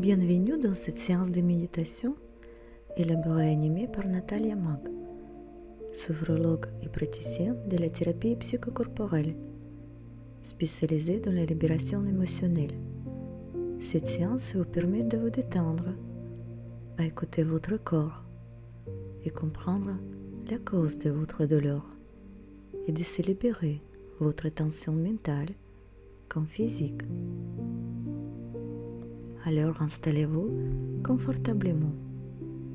Bienvenue dans cette séance de méditation élaborée et animée par Natalia Mag, sophrologue et praticienne de la thérapie psychocorporelle, spécialisée dans la libération émotionnelle. Cette séance vous permet de vous détendre, à écouter votre corps et comprendre la cause de votre douleur et de se libérer votre tension mentale comme physique. Alors installez-vous confortablement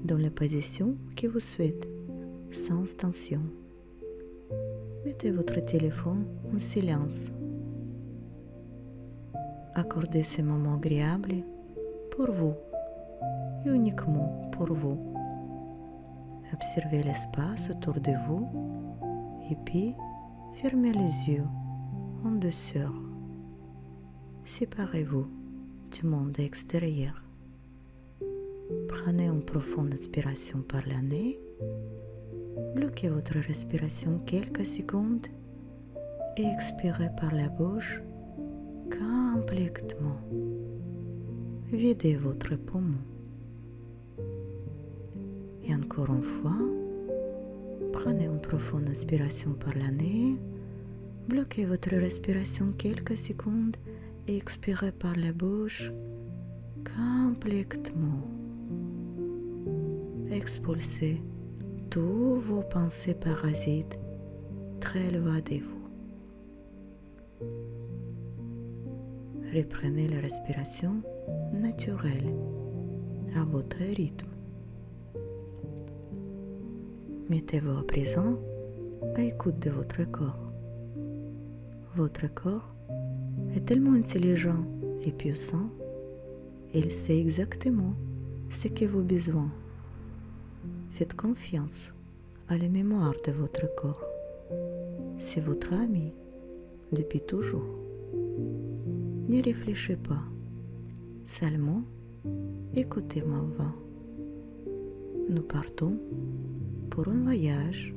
dans la position que vous souhaitez, sans tension. Mettez votre téléphone en silence. Accordez ce moment agréable pour vous et uniquement pour vous. Observez l'espace autour de vous et puis fermez les yeux en douceur. Séparez-vous du monde extérieur. Prenez une profonde inspiration par le nez, bloquez votre respiration quelques secondes et expirez par la bouche complètement. Videz votre poumon. Et encore une fois, prenez une profonde inspiration par le nez, bloquez votre respiration quelques secondes et expirez par la bouche complètement. Expulsez tous vos pensées parasites très loin de vous. Reprenez la respiration naturelle à votre rythme. Mettez-vous à présent à l'écoute de votre corps. Votre corps est tellement intelligent et puissant, il sait exactement ce que vous avez besoin. Faites confiance à la mémoire de votre corps. C'est votre ami depuis toujours. Ne réfléchissez pas, seulement écoutez ma voix. Nous partons pour un voyage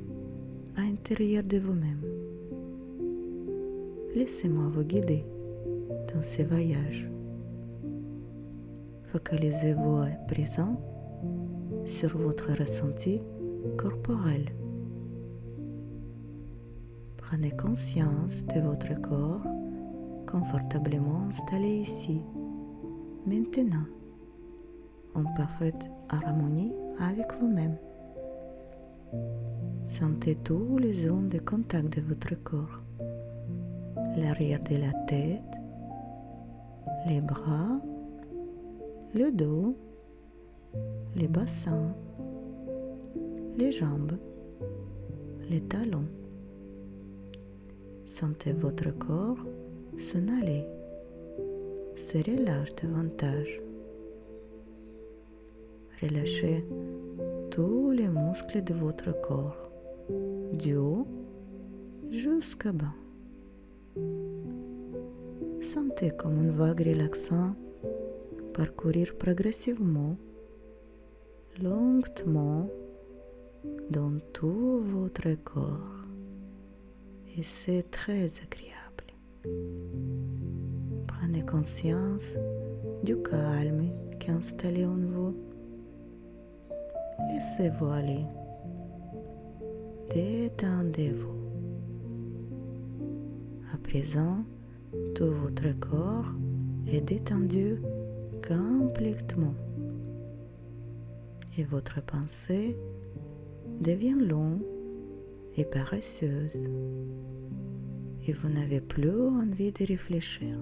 à l'intérieur de vous-même. Laissez-moi vous guider dans ce voyage. Focalisez-vous à présent sur votre ressenti corporel. Prenez conscience de votre corps confortablement installé ici, maintenant, en parfaite harmonie avec vous-même. Sentez tous les zones de contact de votre corps. L'arrière de la tête, les bras, le dos, les bassins, les jambes, les talons. Sentez votre corps s'en aller, se relâche davantage. Relâchez tous les muscles de votre corps, du haut jusqu'à bas. Sentez comme une vague relaxante parcourir progressivement, lentement, dans tout votre corps. Et c'est très agréable. Prenez conscience du calme qui est installé en vous. Laissez-vous aller. Détendez-vous. À présent, tout votre corps est détendu complètement. Et votre pensée devient longue et paresseuse. Et vous n'avez plus envie de réfléchir.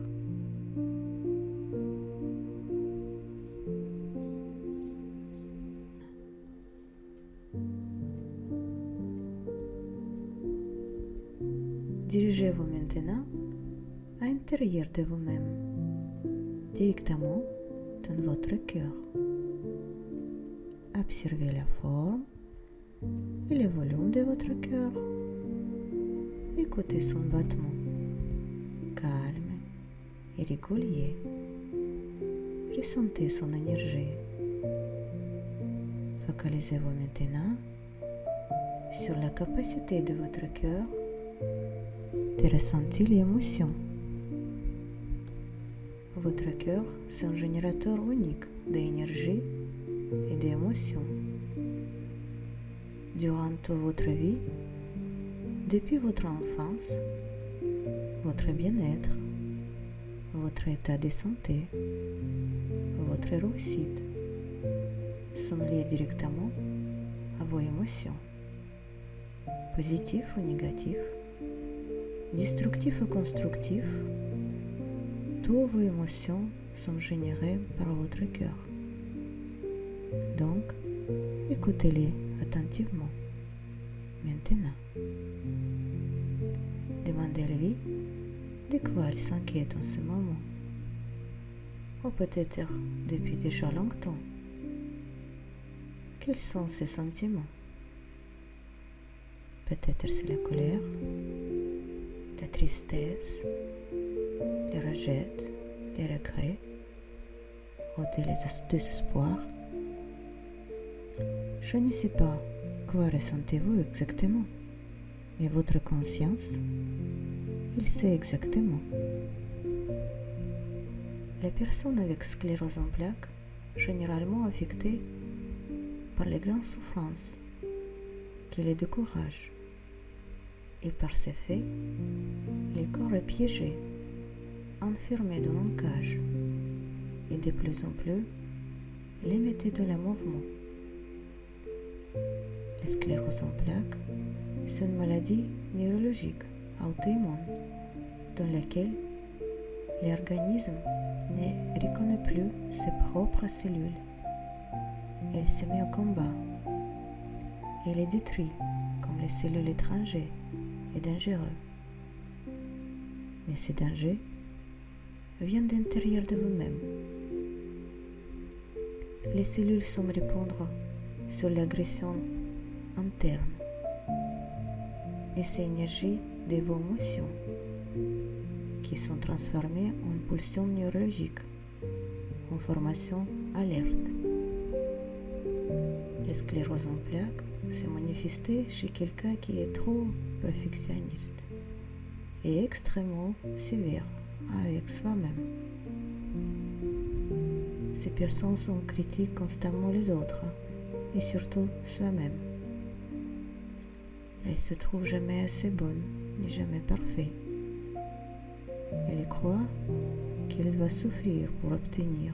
Dirigez-vous maintenant à l'intérieur de vous-même, directement dans votre cœur. Observez la forme et le volume de votre cœur. Écoutez son battement, calme et régulier. Ressentez son énergie. Focalisez-vous maintenant sur la capacité de votre cœur de ressentir l'émotion. Votre cœur, c'est un générateur unique d'énergie et d'émotions. Durant toute votre vie, depuis votre enfance, votre bien-être, votre état de santé, votre réussite sont liés directement à vos émotions, positives ou négatives, destructives ou constructives. Toutes vos émotions sont générées par votre cœur. Donc, écoutez-les attentivement. Maintenant, demandez-lui de quoi il s'inquiète en ce moment, ou peut-être depuis déjà longtemps. Quels sont ses sentiments? Peut-être c'est la colère, la tristesse, le rejet, les regrets ou le désespoir. Je ne sais pas quoi ressentez-vous exactement, mais votre conscience, il sait exactement. Les personnes avec sclérose en plaques, généralement affectées par les grandes souffrances, qui les découragent, et par ces faits, le corps est piégé, enfermé dans une cage, et de plus en plus, les mettez dans le mouvement. La sclérose en plaques, c'est une maladie neurologique auto-immune dans laquelle l'organisme ne reconnaît plus ses propres cellules. Elle se met au combat. Elle les détruit comme les cellules étrangères et dangereux. Mais ces dangers viennent d'intérieur de vous-même. Les cellules semblent répondre sur l'agression interne et ces énergies de vos émotions qui sont transformées en pulsions neurologiques, en formation alerte. La sclérose en plaques s'est manifestée chez quelqu'un qui est trop perfectionniste et extrêmement sévère avec soi-même. Ces personnes critiquent constamment les autres et surtout soi-même. Elles se trouvent jamais assez bonnes ni jamais parfaites. Elle croit qu'elle doit souffrir pour obtenir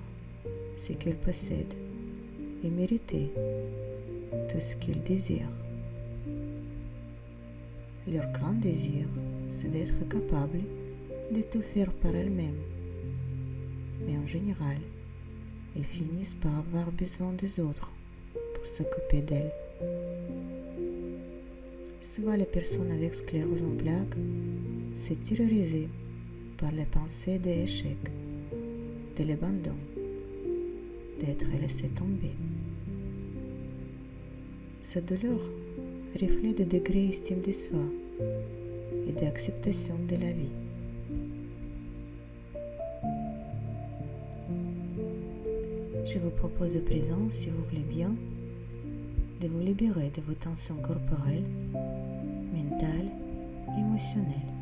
ce qu'elle possède et mériter tout ce qu'elle désire. Leur grand désir, c'est d'être capable de tout faire par elles-mêmes. Mais en général, elles finissent par avoir besoin des autres pour s'occuper d'elles. Souvent, les personnes avec sclérose en plaques sont terrorisées par les pensées d'échec, de l'abandon, d'être laissé tomber. Cette douleur reflète des degrés d'estime de soi et d'acceptation de la vie. Je vous propose à présent, si vous voulez bien, de vous libérer de vos tensions corporelles, mentales, émotionnelles.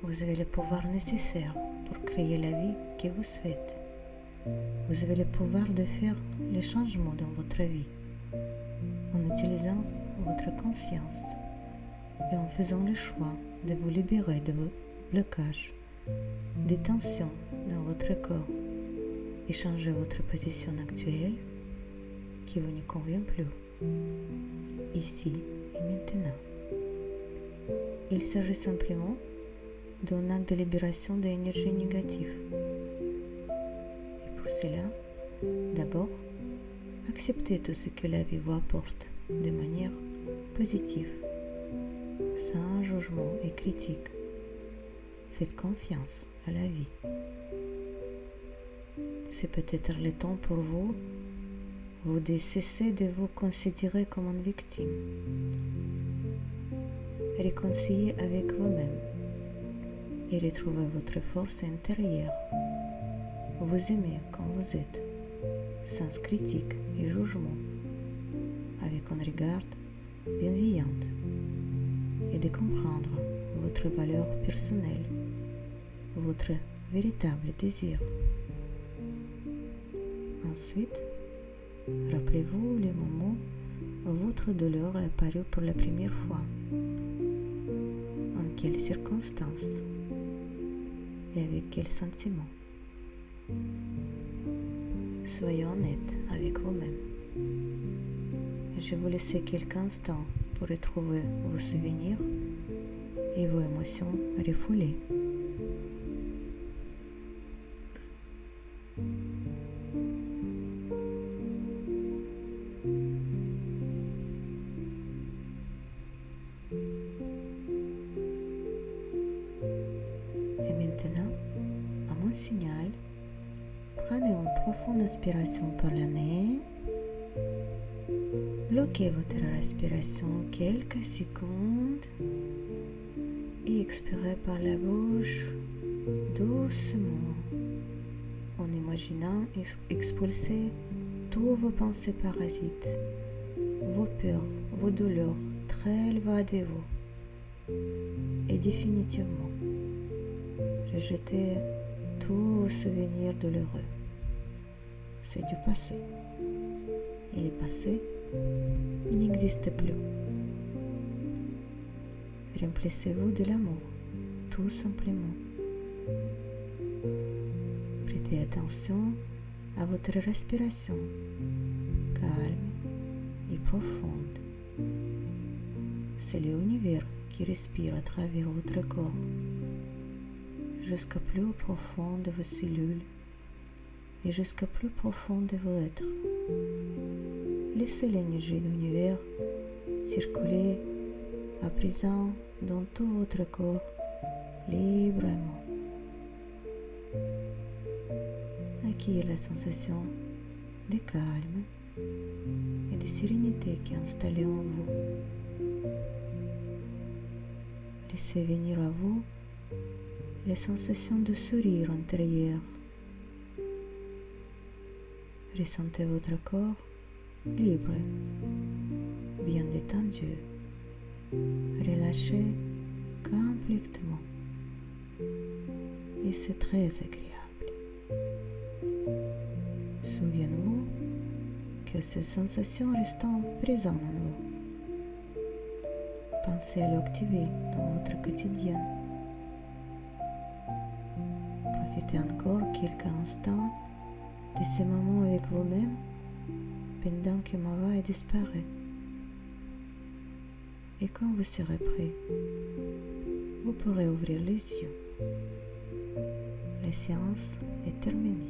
Vous avez le pouvoir nécessaire pour créer la vie que vous souhaitez. Vous avez le pouvoir de faire les changements dans votre vie en utilisant votre conscience et en faisant le choix de vous libérer de vos blocages, des tensions dans votre corps et changer votre position actuelle qui vous ne convient plus, ici et maintenant. Il s'agit simplement d'un acte de libération de l'énergie négative. Et pour cela, d'abord, acceptez tout ce que la vie vous apporte de manière positive, sans jugement et critique. Faites confiance à la vie. C'est peut-être le temps pour vous de cesser de vous considérer comme une victime. Réconciliez avec vous-même et retrouvez votre force intérieure. Vous aimez comme vous êtes, sans critique et jugement, avec un regard bienveillant et de comprendre votre valeur personnelle votre véritable désir. Ensuite, rappelez-vous les moments où votre douleur est apparue pour la première fois. En quelles circonstances et avec quels sentiments. Soyez honnête avec vous-même. Je vous laisse quelques instants pour retrouver vos souvenirs et vos émotions refoulées. Et maintenant, à mon signal, prenez une profonde inspiration par le nez. Bloquez votre respiration quelques secondes et expirez par la bouche doucement en imaginant expulser toutes vos pensées parasites, vos peurs, vos douleurs très élevées de vous et définitivement rejetez tous vos souvenirs douloureux. C'est du passé. Et le passé n'existe plus. Remplacez-vous de l'amour, tout simplement. Prêtez attention à votre respiration, calme et profonde. C'est l'univers qui respire à travers votre corps, jusqu'à plus profond de vos cellules et jusqu'à plus profond de vos êtres. Laissez l'énergie de l'univers circuler à présent dans tout votre corps librement. Accueillez la sensation de calme et de sérénité qui est installée en vous. Laissez venir à vous les sensations de sourire intérieur. Ressentez votre corps libre, bien détendu, relâché complètement. Et c'est très agréable. Souvenez-vous que ces sensations restent présentes en vous. Pensez à l'activer dans votre quotidien. Profitez encore quelques instants de ces moments avec vous-même pendant que ma voix disparaît. Et quand vous serez prêt, vous pourrez ouvrir les yeux. La séance est terminée.